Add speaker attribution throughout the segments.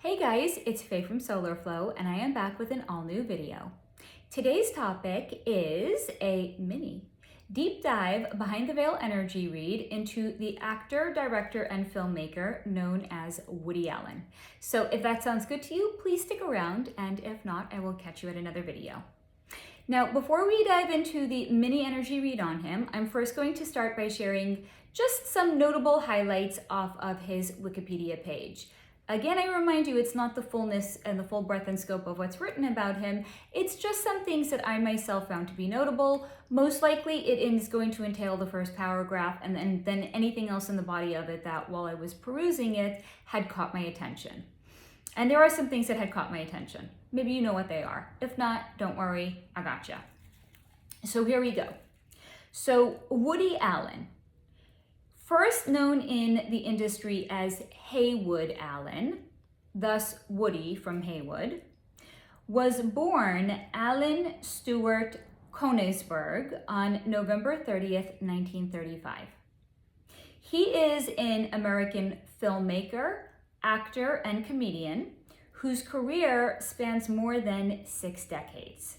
Speaker 1: Hey guys, it's Faye from Solar Flow, and I am back with an all-new video. Today's topic is a mini deep dive behind the veil energy read into the actor, director, and filmmaker known as Woody Allen. So if that sounds good to you, please stick around, and if not, I will catch you at another video. Now, before we dive into the mini energy read on him, I'm first going to start by sharing just some notable highlights off of his Wikipedia page. Again, I remind you, it's not the fullness and the full breadth and scope of what's written about him. It's just some things that I myself found to be notable. Most likely it is going to entail the first paragraph and then anything else in the body of it that while I was perusing it had caught my attention. And there are some things that had caught my attention. Maybe you know what they are. If not, don't worry, I gotcha. So here we go. So Woody Allen, first known in the industry as Haywood Allen, thus Woody from Haywood, was born Allen Stewart Koenigsberg on November 30th, 1935. He is an American filmmaker, actor, and comedian whose career spans more than 6 decades.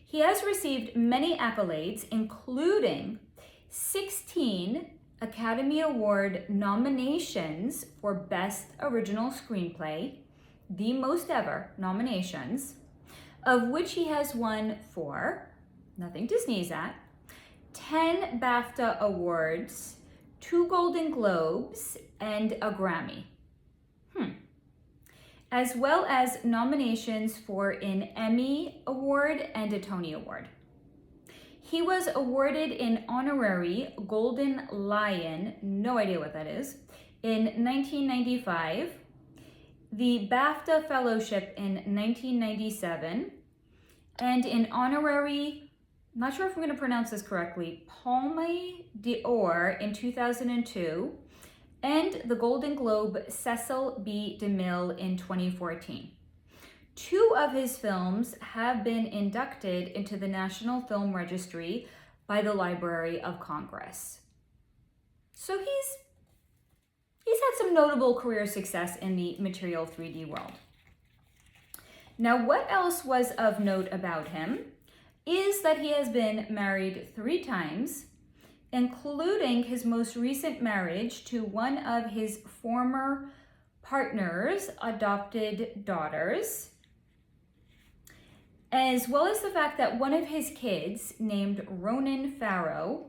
Speaker 1: He has received many accolades, including 16 Academy Award nominations for Best Original Screenplay, the most ever nominations, of which he has won 4, nothing to sneeze at, 10 BAFTA Awards, 2 Golden Globes, and a Grammy. As well as nominations for an Emmy Award and a Tony Award. He was awarded an honorary Golden Lion, no idea what that is, in 1995, the BAFTA Fellowship in 1997, and an honorary, not sure if I'm going to pronounce this correctly, Palme d'Or in 2002, and the Golden Globe Cecil B. DeMille in 2014. 2 of his films have been inducted into the National Film Registry by the Library of Congress. So he's had some notable career success in the material 3D world. Now, what else was of note about him is that he has been married 3 times, including his most recent marriage to one of his former partner's adopted daughters, as well as the fact that one of his kids, named Ronan Farrow,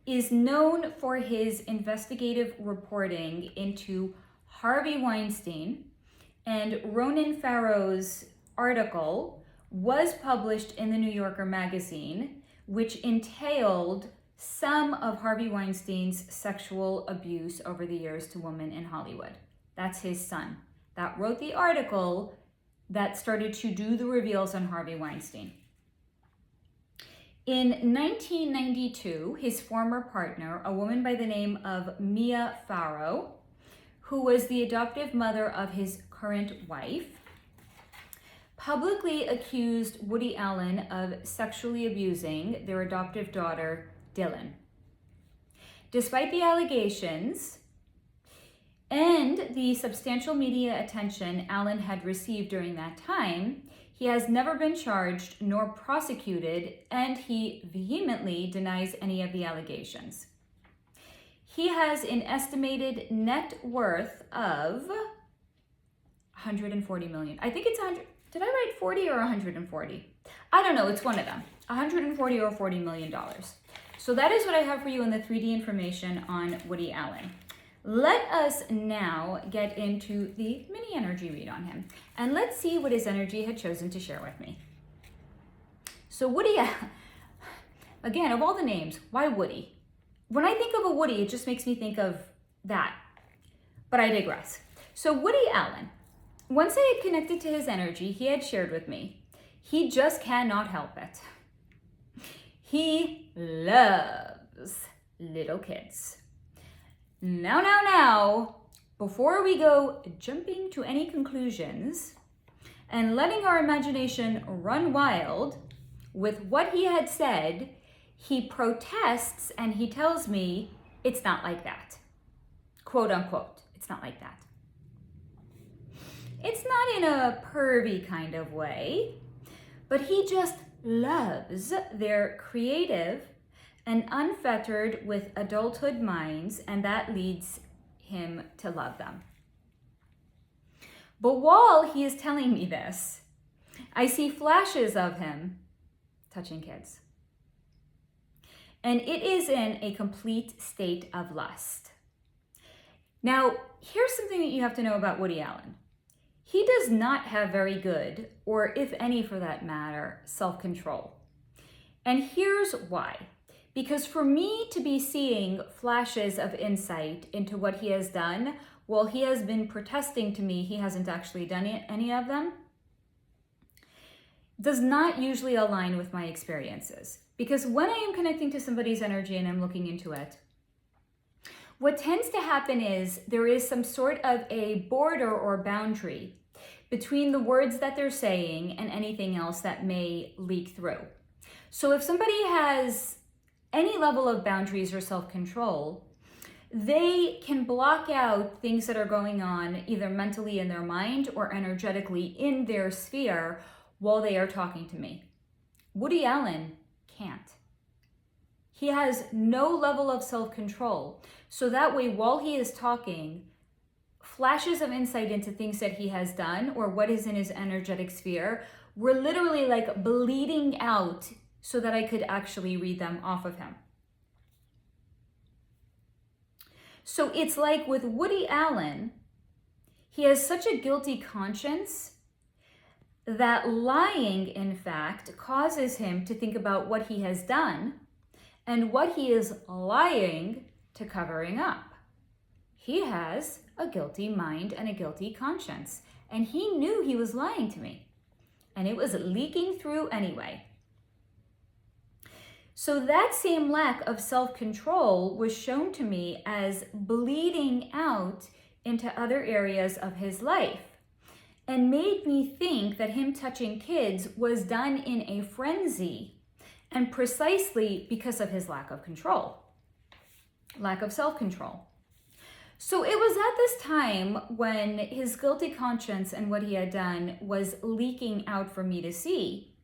Speaker 1: is known for his investigative reporting into Harvey Weinstein, and Ronan Farrow's article was published in the New Yorker magazine, which entailed some of Harvey Weinstein's sexual abuse over the years to women in Hollywood. That's his son that wrote the article that started to do the reveals on Harvey Weinstein. In 1992, his former partner, a woman by the name of Mia Farrow, who was the adoptive mother of his current wife, publicly accused Woody Allen of sexually abusing their adoptive daughter, Dylan. Despite the allegations and the substantial media attention Allen had received during that time, he has never been charged nor prosecuted, and he vehemently denies any of the allegations. He has an estimated net worth of 140 million. I think it's 100. Did I write 40 or 140? I don't know, it's one of them. 140 or $40 million. So that is what I have for you in the 3D information on Woody Allen. Let us now get into the mini energy read on him, and let's see what his energy had chosen to share with me. So Woody, again, of all the names, why Woody? When I think of a Woody, it just makes me think of that, but I digress. So Woody Allen, once I had connected to his energy, he had shared with me, he just cannot help it. He loves little kids. Now, before we go jumping to any conclusions and letting our imagination run wild with what he had said, he protests and he tells me it's not like that. Quote unquote, it's not like that. It's not in a pervy kind of way, but he just loves their creative and unfettered with adulthood minds, and that leads him to love them. But while he is telling me this, I see flashes of him touching kids. And it is in a complete state of lust. Now, here's something that you have to know about Woody Allen. He does not have very good, or if any for that matter, self-control. And here's why. Because for me to be seeing flashes of insight into what he has done, while he has been protesting to me he hasn't actually done any of them, does not usually align with my experiences. Because when I am connecting to somebody's energy and I'm looking into it, what tends to happen is there is some sort of a border or boundary between the words that they're saying and anything else that may leak through. So if somebody has any level of boundaries or self-control, they can block out things that are going on either mentally in their mind or energetically in their sphere while they are talking to me. Woody Allen can't. He has no level of self-control. So that way, while he is talking, flashes of insight into things that he has done or what is in his energetic sphere were literally like bleeding out so that I could actually read them off of him. So it's like with Woody Allen, he has such a guilty conscience that lying, in fact, causes him to think about what he has done and what he is lying to covering up. He has a guilty mind and a guilty conscience, and he knew he was lying to me, and it was leaking through anyway. So that same lack of self-control was shown to me as bleeding out into other areas of his life and made me think that him touching kids was done in a frenzy and precisely because of his lack of control, lack of self-control. So it was at this time when his guilty conscience and what he had done was leaking out for me to see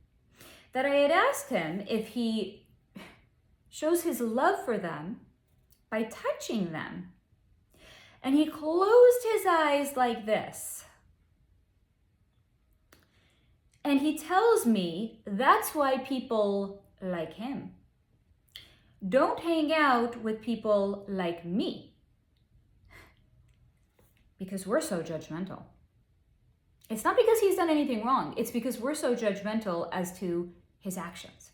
Speaker 1: that I had asked him if he shows his love for them by touching them. And he closed his eyes like this. And he tells me that's why people like him don't hang out with people like me, because we're so judgmental. It's not because he's done anything wrong. It's because we're so judgmental as to his actions.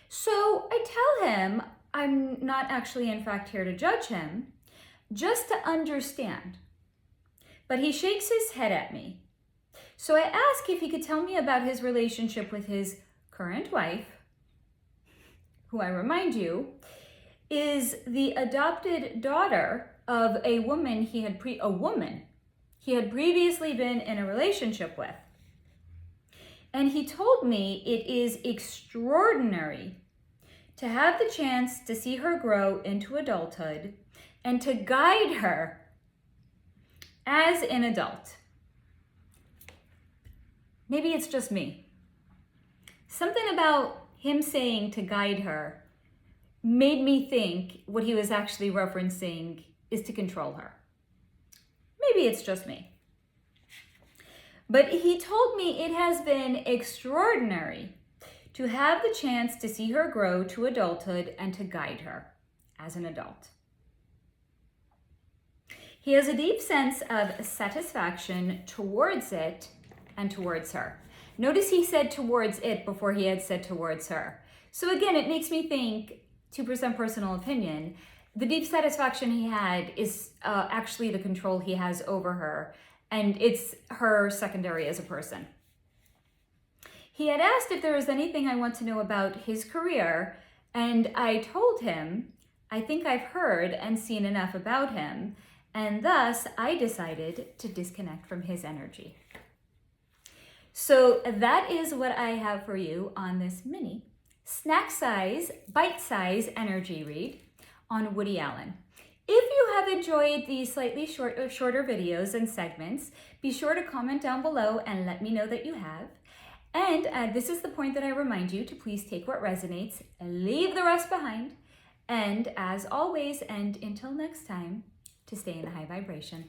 Speaker 1: So I tell him I'm not actually, in fact, here to judge him, just to understand. But he shakes his head at me. So I ask if he could tell me about his relationship with his current wife, who I remind you is the adopted daughter of a woman he had previously been in a relationship with. And he told me it is extraordinary to have the chance to see her grow into adulthood and to guide her as an adult. Maybe it's just me. Something about him saying to guide her made me think what he was actually referencing is to control her. Maybe it's just me. But he told me it has been extraordinary to have the chance to see her grow to adulthood and to guide her as an adult. He has a deep sense of satisfaction towards it and towards her. Notice he said towards it before he had said towards her. So again, it makes me think, 2% personal opinion, the deep satisfaction he had is actually the control he has over her, and it's her secondary as a person. He had asked if there was anything I want to know about his career, and I told him, I think I've heard and seen enough about him, and thus I decided to disconnect from his energy. So that is what I have for you on this mini, snack size, bite size energy read on Woody Allen. If you have enjoyed these slightly shorter videos and segments, be sure to comment down below and let me know that you have. And this is the point that I remind you to please take what resonates, leave the rest behind, and as always, and until next time, to stay in the high vibration.